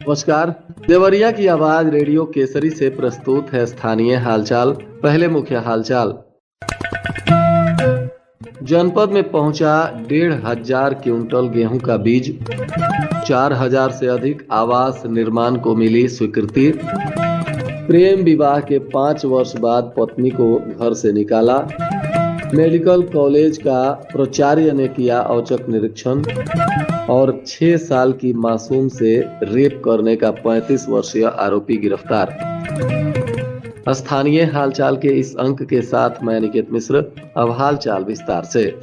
नमस्कार। देवरिया की आवाज रेडियो केसरी से प्रस्तुत है स्थानीय हालचाल। पहले मुख्य हालचाल। जनपद में पहुंचा 1,500 क्विंटल गेहूं का बीज। 4,000 से अधिक आवास निर्माण को मिली स्वीकृति। प्रेम विवाह के 5 वर्ष बाद पत्नी को घर से निकाला। मेडिकल कॉलेज का प्राचार्य ने किया औचक निरीक्षण। और 6 साल की मासूम से रेप करने का 35 वर्षीय आरोपी गिरफ्तार। स्थानीय हालचाल के इस अंक के साथ मैं निकेत मिश्र। अब हालचाल विस्तार से।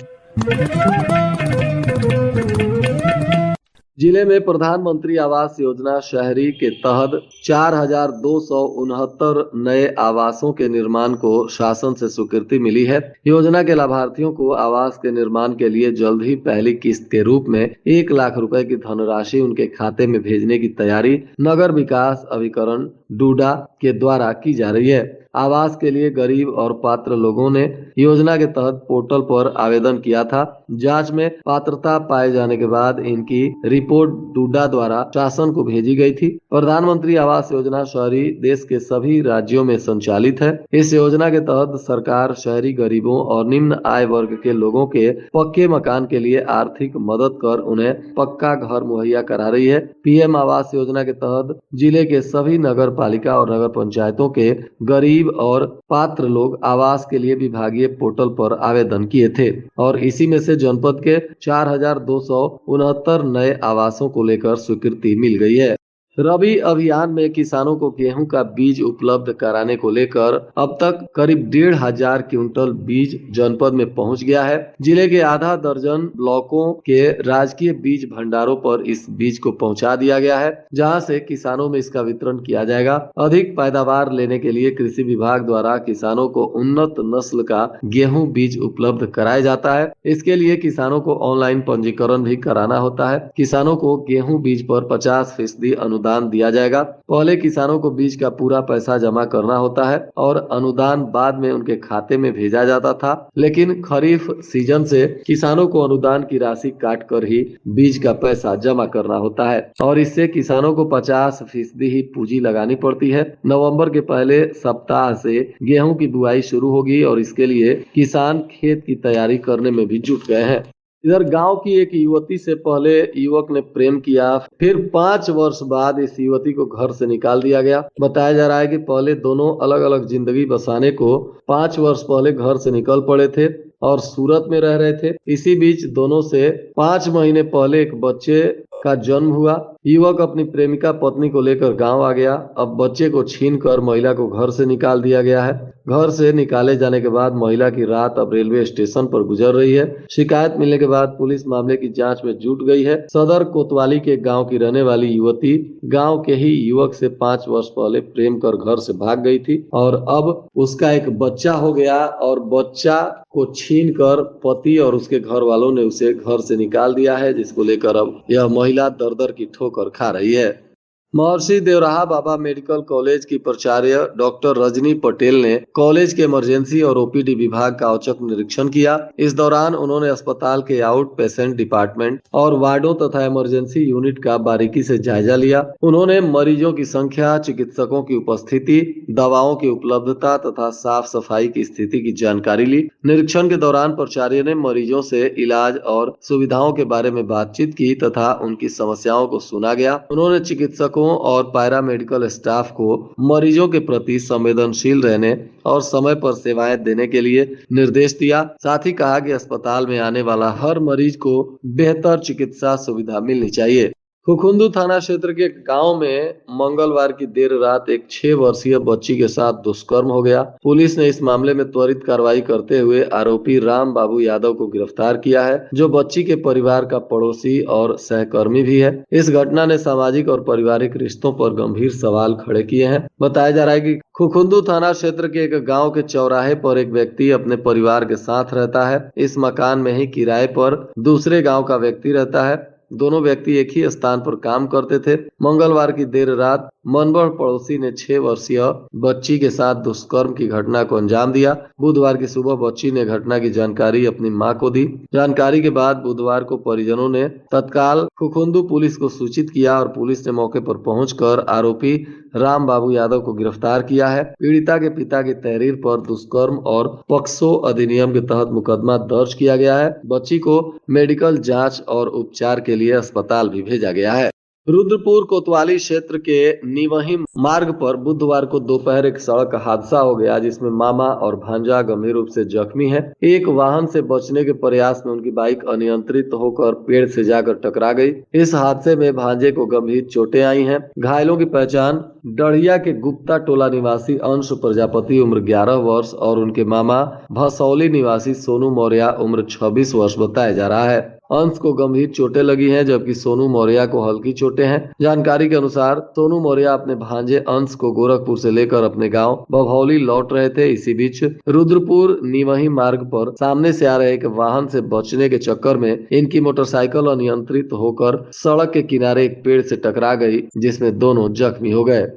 जिले में प्रधानमंत्री आवास योजना शहरी के तहत 4,269 नए आवासों के निर्माण को शासन से स्वीकृति मिली है। योजना के लाभार्थियों को आवास के निर्माण के लिए जल्द ही पहली किस्त के रूप में 1 लाख रुपए की धनराशि उनके खाते में भेजने की तैयारी नगर विकास अभिकरण डूडा के द्वारा की जा रही है। आवास के लिए गरीब और पात्र लोगों ने योजना के तहत पोर्टल पर आवेदन किया था। जांच में पात्रता पाए जाने के बाद इनकी रिपोर्ट डूडा द्वारा शासन को भेजी गई थी। प्रधानमंत्री आवास योजना शहरी देश के सभी राज्यों में संचालित है। इस योजना के तहत सरकार शहरी गरीबों और निम्न आय वर्ग के लोगों के पक्के मकान के लिए आर्थिक मदद कर उन्हें पक्का घर मुहैया करा रही है। पीएम आवास योजना के तहत जिले के सभी नगर पालिका और नगर पंचायतों के गरीब और पात्र लोग आवास के लिए विभागीय पोर्टल पर आवेदन किए थे और इसी में से जनपद के 4,269 नए आवासों को लेकर स्वीकृति मिल गई है। रबी अभियान में किसानों को गेहूं का बीज उपलब्ध कराने को लेकर अब तक करीब 1,500 क्विंटल बीज जनपद में पहुंच गया है। जिले के आधा दर्जन ब्लॉकों के राजकीय बीज भंडारों पर इस बीज को पहुंचा दिया गया है, जहां से किसानों में इसका वितरण किया जाएगा। अधिक पैदावार लेने के लिए कृषि विभाग द्वारा किसानों को उन्नत नस्ल का गेहूं बीज उपलब्ध कराया जाता है। इसके लिए किसानों को ऑनलाइन पंजीकरण भी कराना होता है। किसानों को गेहूं बीज पर 50% अनुदान दिया जाएगा। पहले किसानों को बीज का पूरा पैसा जमा करना होता है और अनुदान बाद में उनके खाते में भेजा जाता था, लेकिन खरीफ सीजन से किसानों को अनुदान की राशि काट कर ही बीज का पैसा जमा करना होता है और इससे किसानों को 50% ही पूंजी लगानी पड़ती है। नवंबर के पहले सप्ताह से गेहूं की बुआई शुरू होगी और इसके लिए किसान खेत की तैयारी करने में भी जुट गए हैं। इधर गांव की एक युवती से पहले युवक ने प्रेम किया, फिर 5 वर्ष बाद इस युवती को घर से निकाल दिया गया। बताया जा रहा है कि पहले दोनों अलग अलग जिंदगी बसाने को 5 वर्ष पहले घर से निकल पड़े थे और सूरत में रह रहे थे। इसी बीच दोनों से 5 महीने पहले एक बच्चे का जन्म हुआ। युवक अपनी प्रेमिका पत्नी को लेकर गांव आ गया। अब बच्चे को छीनकर महिला को घर से निकाल दिया गया है। घर से निकाले जाने के बाद महिला की रात अब रेलवे स्टेशन पर गुजर रही है। शिकायत मिलने के बाद पुलिस मामले की जांच में जुट गई है। सदर कोतवाली के गांव की रहने वाली युवती गांव के ही युवक से 5 वर्ष पहले प्रेम कर घर से भाग गई थी और अब उसका एक बच्चा हो गया और बच्चा को छीन कर पति और उसके घर वालों ने उसे घर से निकाल दिया है, जिसको लेकर अब यह महिला दर-दर की ठोकर खा रही है। महर्षि देवराहा बाबा मेडिकल कॉलेज की प्राचार्य डॉक्टर रजनी पटेल ने कॉलेज के इमरजेंसी और ओपीडी विभाग का औचक निरीक्षण किया। इस दौरान उन्होंने अस्पताल के आउट पेशेंट डिपार्टमेंट और वार्डों तथा इमरजेंसी यूनिट का बारीकी से जायजा लिया। उन्होंने मरीजों की संख्या, चिकित्सकों की उपस्थिति, दवाओं की उपलब्धता तथा साफ सफाई की स्थिति की जानकारी ली। निरीक्षण के दौरान प्राचार्य ने मरीजों से इलाज और सुविधाओं के बारे में बातचीत की तथा उनकी समस्याओं को सुना गया। उन्होंने चिकित्सकों और पैरा मेडिकल स्टाफ को मरीजों के प्रति संवेदनशील रहने और समय पर सेवाएं देने के लिए निर्देश दिया। साथ ही कहा कि अस्पताल में आने वाला हर मरीज को बेहतर चिकित्सा सुविधा मिलनी चाहिए। खुखुंदू थाना क्षेत्र के गांव में मंगलवार की देर रात एक 6 वर्षीय बच्ची के साथ दुष्कर्म हो गया। पुलिस ने इस मामले में त्वरित कार्रवाई करते हुए आरोपी राम बाबू यादव को गिरफ्तार किया है, जो बच्ची के परिवार का पड़ोसी और सहकर्मी भी है। इस घटना ने सामाजिक और पारिवारिक रिश्तों पर गंभीर सवाल खड़े किए हैं। बताया जा रहा है कि खुखुंदू थाना क्षेत्र के एक गांव के चौराहे पर एक व्यक्ति अपने परिवार के साथ रहता है। इस मकान में ही किराए पर दूसरे गांव का व्यक्ति रहता है। दोनों व्यक्ति एक ही स्थान पर काम करते थे। मंगलवार की देर रात मनबड़ पड़ोसी ने 6 वर्षीय बच्ची के साथ दुष्कर्म की घटना को अंजाम दिया। बुधवार की सुबह बच्ची ने घटना की जानकारी अपनी मां को दी। जानकारी के बाद बुधवार को परिजनों ने तत्काल खुखुंदू पुलिस को सूचित किया और पुलिस ने मौके पर पहुंचकर आरोपी राम बाबू यादव को गिरफ्तार किया है। पीड़िता के पिता की तहरीर पर दुष्कर्म और पॉक्सो अधिनियम के तहत मुकदमा दर्ज किया गया है। बच्ची को मेडिकल जांच और उपचार के लिए अस्पताल भी भेजा गया है। रुद्रपुर कोतवाली क्षेत्र के निवही मार्ग पर बुधवार को दोपहर एक सड़क हादसा हो गया, जिसमें मामा और भांजा गंभीर रूप से जख्मी हैं। एक वाहन से बचने के प्रयास में उनकी बाइक अनियंत्रित होकर पेड़ से जाकर टकरा गई। इस हादसे में भांजे को गंभीर चोटें आई हैं। घायलों की पहचान डढ़िया के गुप्ता टोला निवासी अंश प्रजापति उम्र 11 वर्ष और उनके मामा भसौली निवासी सोनू मौर्य उम्र 26 वर्ष बताया जा रहा है। अंश को गंभीर चोटें लगी हैं, जबकि सोनू मौर्य को हल्की चोटें हैं। जानकारी के अनुसार सोनू मौर्य अपने भांजे अंश को गोरखपुर से लेकर अपने गांव बभौली लौट रहे थे। इसी बीच रुद्रपुर निवही मार्ग पर सामने से आ रहे एक वाहन से बचने के चक्कर में इनकी मोटरसाइकिल अनियंत्रित होकर सड़क के किनारे एक पेड़ से टकरा गई, जिसमें दोनों जख्मी हो गए।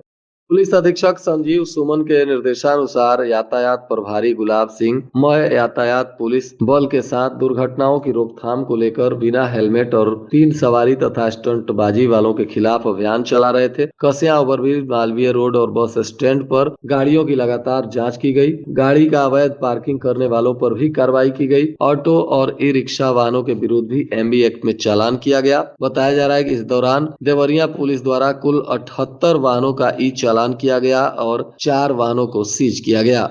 पुलिस अधीक्षक संजीव सुमन के निर्देशानुसार यातायात प्रभारी गुलाब सिंह मय यातायात पुलिस बल के साथ दुर्घटनाओं की रोकथाम को लेकर बिना हेलमेट और 3 सवारी तथा स्टंटबाजी वालों के खिलाफ अभियान चला रहे थे। कसिया ओवरब्रिज, मालवीय रोड और बस स्टैंड पर गाड़ियों की लगातार जांच की गई। गाड़ी का अवैध पार्किंग करने वालों पर भी कार्रवाई की गई। ऑटो और ई रिक्शा वाहनों के विरुद्ध भी एमवी एक्ट में चालान किया गया। बताया जा रहा है कि इस दौरान देवरिया पुलिस द्वारा कुल 78 वाहनों का ई चालान किया गया और 4 वाहनों को सीज किया गया।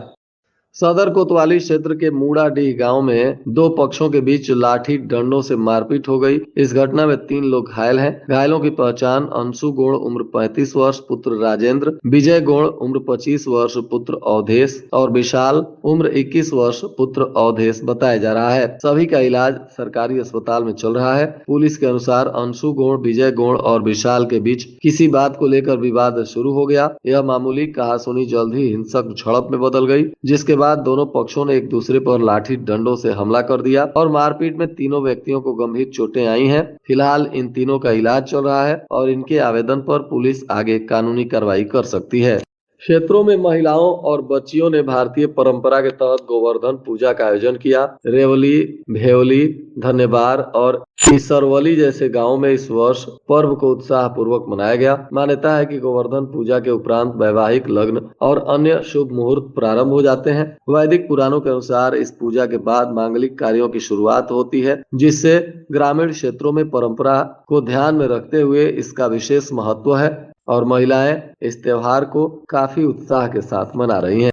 सदर कोतवाली क्षेत्र के मूड़ाडीह गांव में 2 पक्षों के बीच लाठी डंडों से मारपीट हो गई। इस घटना में 3 लोग घायल हैं। घायलों की पहचान अंशु गोड़ उम्र 35 वर्ष पुत्र राजेंद्र, विजय गोड़ उम्र 25 वर्ष पुत्र अवधेश और विशाल उम्र 21 वर्ष पुत्र अवधेश बताया जा रहा है। सभी का इलाज सरकारी अस्पताल में चल रहा है। पुलिस के अनुसार अंशु गोड़, विजय गोड़ और विशाल के बीच किसी बात को लेकर विवाद शुरू हो गया। यह मामूली कहासुनी जल्द ही हिंसक झड़प में बदल गई, जिसके बाद दोनों पक्षों ने एक दूसरे पर लाठी डंडों से हमला कर दिया और मारपीट में तीनों व्यक्तियों को गंभीर चोटें आई हैं। फिलहाल इन तीनों का इलाज चल रहा है और इनके आवेदन पर पुलिस आगे कानूनी कार्रवाई कर सकती है। क्षेत्रों में महिलाओं और बच्चियों ने भारतीय परंपरा के तहत गोवर्धन पूजा का आयोजन किया। रेवली, भेवली, धन्यवाद और इसरवली जैसे गांवों में इस वर्ष पर्व को उत्साह पूर्वक मनाया गया। मान्यता है कि गोवर्धन पूजा के उपरांत वैवाहिक लग्न और अन्य शुभ मुहूर्त प्रारंभ हो जाते हैं। वैदिक पुराणों के अनुसार इस पूजा के बाद मांगलिक कार्यों की शुरुआत होती है, जिससे ग्रामीण क्षेत्रों में परंपरा को ध्यान में रखते हुए इसका विशेष महत्व है और महिलाएं इस त्योहार को काफी उत्साह के साथ मना रही हैं।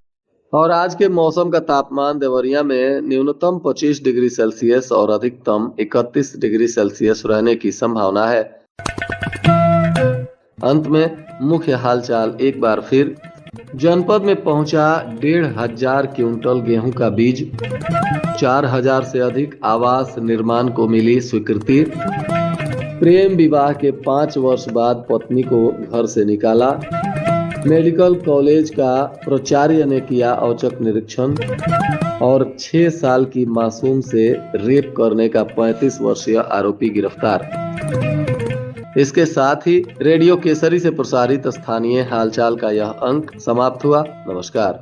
और आज के मौसम का तापमान देवरिया में न्यूनतम 25 डिग्री सेल्सियस और अधिकतम 31 डिग्री सेल्सियस रहने की संभावना है। अंत में मुख्य हालचाल एक बार फिर। जनपद में पहुंचा 1,500 क्विंटल गेहूं का बीज। 4,000 से अधिक आवास निर्माण को मिली स्वीकृति। प्रेम विवाह के 5 वर्ष बाद पत्नी को घर से निकाला। मेडिकल कॉलेज का प्राचार्य ने किया औचक निरीक्षण। और 6 साल की मासूम से रेप करने का 35 वर्षीय आरोपी गिरफ्तार। इसके साथ ही रेडियो केसरी से प्रसारित स्थानीय हालचाल का यह अंक समाप्त हुआ। नमस्कार।